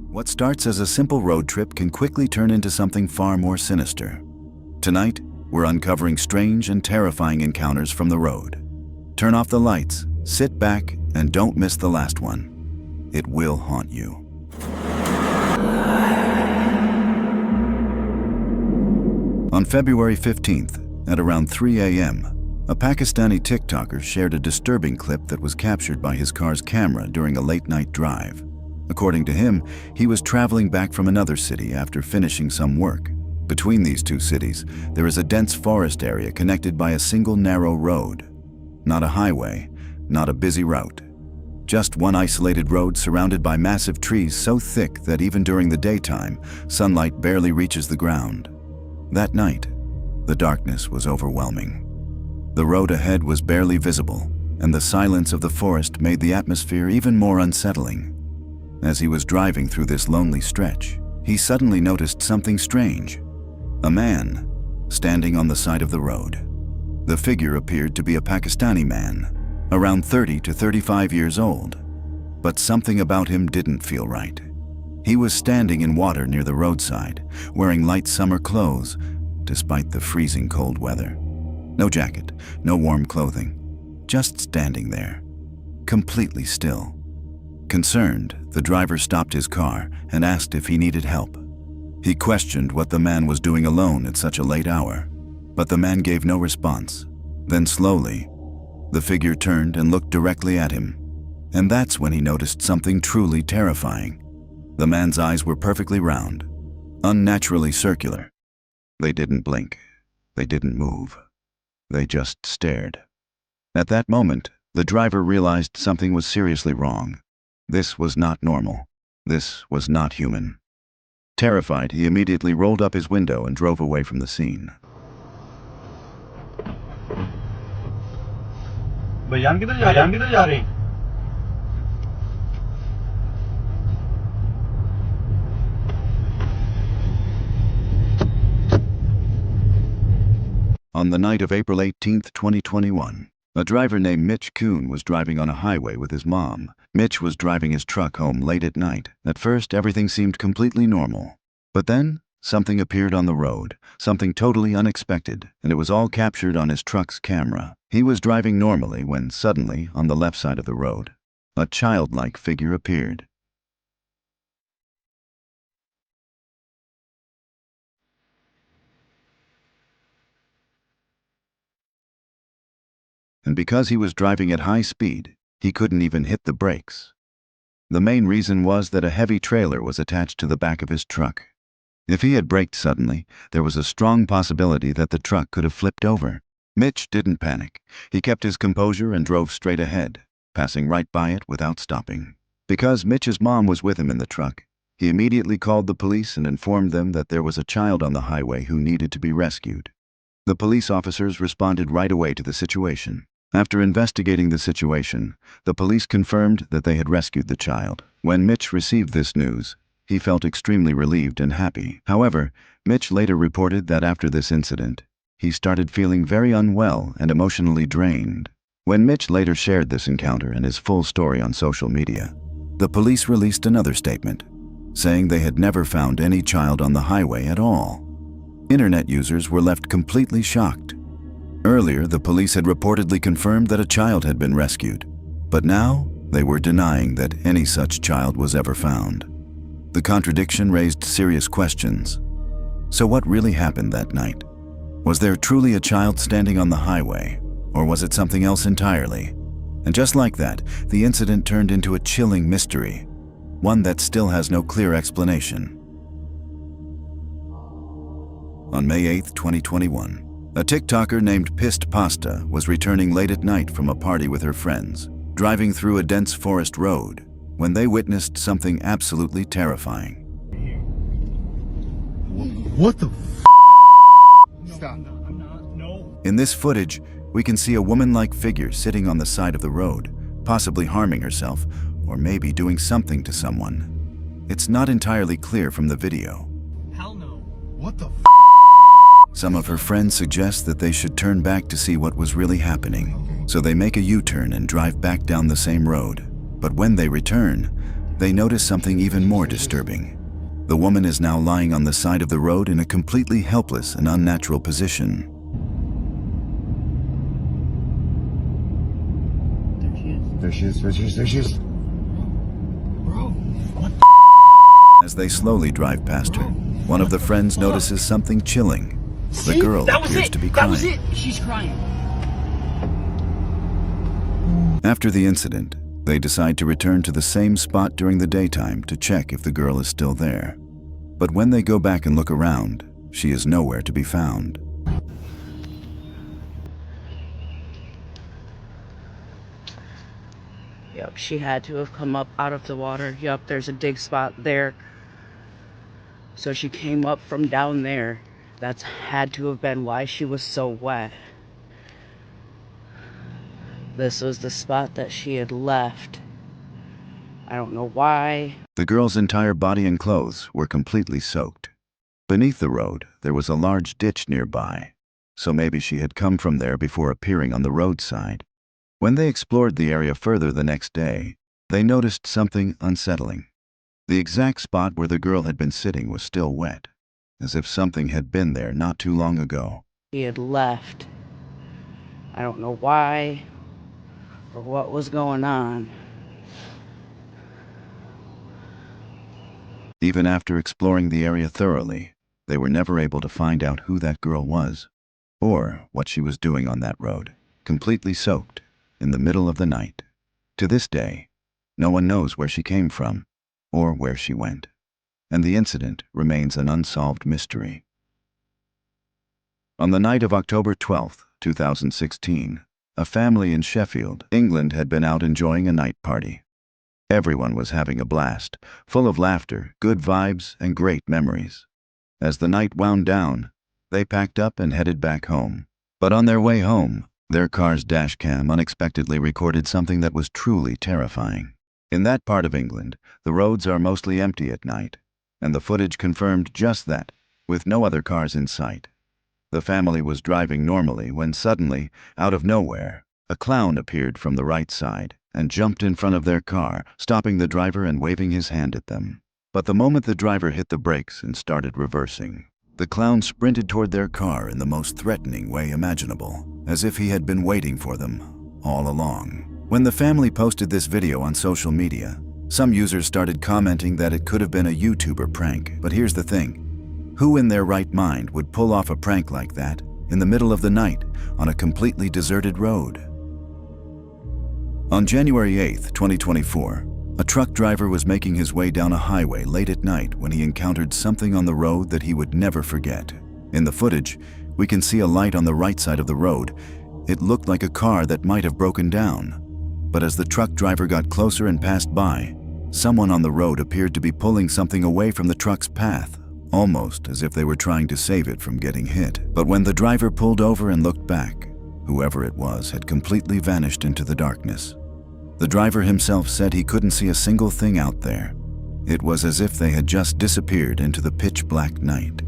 What starts as a simple road trip can quickly turn into something far more sinister. Tonight, we're uncovering strange and terrifying encounters from the road. Turn off the lights, sit back, and don't miss the last one. It will haunt you. On February 15th, at around 3 a.m., a Pakistani TikToker shared a disturbing clip that was captured by his car's camera during a late-night drive. According to him, he was traveling back from another city after finishing some work. Between these two cities, there is a dense forest area connected by a single narrow road. Not a highway, not a busy route. Just one isolated road surrounded by massive trees so thick that even during the daytime, sunlight barely reaches the ground. That night, the darkness was overwhelming. The road ahead was barely visible, and the silence of the forest made the atmosphere even more unsettling. As he was driving through this lonely stretch, he suddenly noticed something strange. A man standing on the side of the road. The figure appeared to be a Pakistani man, around 30 to 35 years old. But something about him didn't feel right. He was standing in water near the roadside, wearing light summer clothes, despite the freezing cold weather. No jacket, no warm clothing, just standing there, completely still. Concerned, the driver stopped his car and asked if he needed help. He questioned what the man was doing alone at such a late hour, but the man gave no response. Then slowly, the figure turned and looked directly at him. And that's when he noticed something truly terrifying. The man's eyes were perfectly round, unnaturally circular. They didn't blink. They didn't move. They just stared. At that moment, the driver realized something was seriously wrong. This was not normal. This was not human. Terrified, he immediately rolled up his window and drove away from the scene. भैयान किधर जा रहे हैं? On the night of April 18, 2021, a driver named Mitch Kuhn was driving on a highway with his mom. Mitch was driving his truck home late at night. At first, everything seemed completely normal. But then, something appeared on the road, something totally unexpected, and it was all captured on his truck's camera. He was driving normally when suddenly, on the left side of the road, a childlike figure appeared. And because he was driving at high speed, he couldn't even hit the brakes. The main reason was that a heavy trailer was attached to the back of his truck. If he had braked suddenly, there was a strong possibility that the truck could have flipped over. Mitch didn't panic. He kept his composure and drove straight ahead, passing right by it without stopping. Because Mitch's mom was with him in the truck, he immediately called the police and informed them that there was a child on the highway who needed to be rescued. The police officers responded right away to the situation. After investigating the situation, the police confirmed that they had rescued the child. When Mitch received this news, he felt extremely relieved and happy. However, Mitch later reported that after this incident, he started feeling very unwell and emotionally drained. When Mitch later shared this encounter and his full story on social media, the police released another statement, saying they had never found any child on the highway at all. Internet users were left completely shocked. Earlier, the police had reportedly confirmed that a child had been rescued, but now they were denying that any such child was ever found. The contradiction raised serious questions. So what really happened that night? Was there truly a child standing on the highway, or was it something else entirely? And just like that, the incident turned into a chilling mystery, one that still has no clear explanation. On May 8, 2021, a TikToker named Pissed Pasta was returning late at night from a party with her friends, driving through a dense forest road, when they witnessed something absolutely terrifying. What the f***? Stop. No. In this footage, we can see a woman-like figure sitting on the side of the road, possibly harming herself, or maybe doing something to someone. It's not entirely clear from the video. Hell no. What the f***? Some of her friends suggest that they should turn back to see what was really happening. So they make a U-turn and drive back down the same road. But when they return, they notice something even more disturbing. The woman is now lying on the side of the road in a completely helpless and unnatural position. There she is. Bro, what the As they slowly drive past her, one of the friends notices something chilling. The girl appears to be crying. That was it! She's crying. After the incident, they decide to return to the same spot during the daytime to check if the girl is still there. But when they go back and look around, she is nowhere to be found. Yep, she had to have come up out of the water. Yep, there's a dig spot there. So she came up from down there. That's had to have been why she was so wet. This was the spot that she had left. I don't know why. The girl's entire body and clothes were completely soaked. Beneath the road, there was a large ditch nearby, so maybe she had come from there before appearing on the roadside. When they explored the area further the next day, they noticed something unsettling. The exact spot where the girl had been sitting was still wet, as if something had been there not too long ago. She had left. I don't know why or what was going on. Even after exploring the area thoroughly, they were never able to find out who that girl was, or what she was doing on that road, completely soaked, in the middle of the night. To this day, no one knows where she came from, or where she went, and the incident remains an unsolved mystery. On the night of October 12, 2016, a family in Sheffield, England had been out enjoying a night party. Everyone was having a blast, full of laughter, good vibes, and great memories. As the night wound down, they packed up and headed back home. But on their way home, their car's dash cam unexpectedly recorded something that was truly terrifying. In that part of England, the roads are mostly empty at night, and the footage confirmed just that, with no other cars in sight. The family was driving normally when suddenly, out of nowhere, a clown appeared from the right side and jumped in front of their car, stopping the driver and waving his hand at them. But the moment the driver hit the brakes and started reversing, the clown sprinted toward their car in the most threatening way imaginable, as if he had been waiting for them all along. When the family posted this video on social media, some users started commenting that it could have been a YouTuber prank. But here's the thing. Who in their right mind would pull off a prank like that in the middle of the night on a completely deserted road? On January 8, 2024, a truck driver was making his way down a highway late at night when he encountered something on the road that he would never forget. In the footage, we can see a light on the right side of the road. It looked like a car that might have broken down. But as the truck driver got closer and passed by, someone on the road appeared to be pulling something away from the truck's path, almost as if they were trying to save it from getting hit. But when the driver pulled over and looked back, whoever it was had completely vanished into the darkness. The driver himself said he couldn't see a single thing out there. It was as if they had just disappeared into the pitch-black night.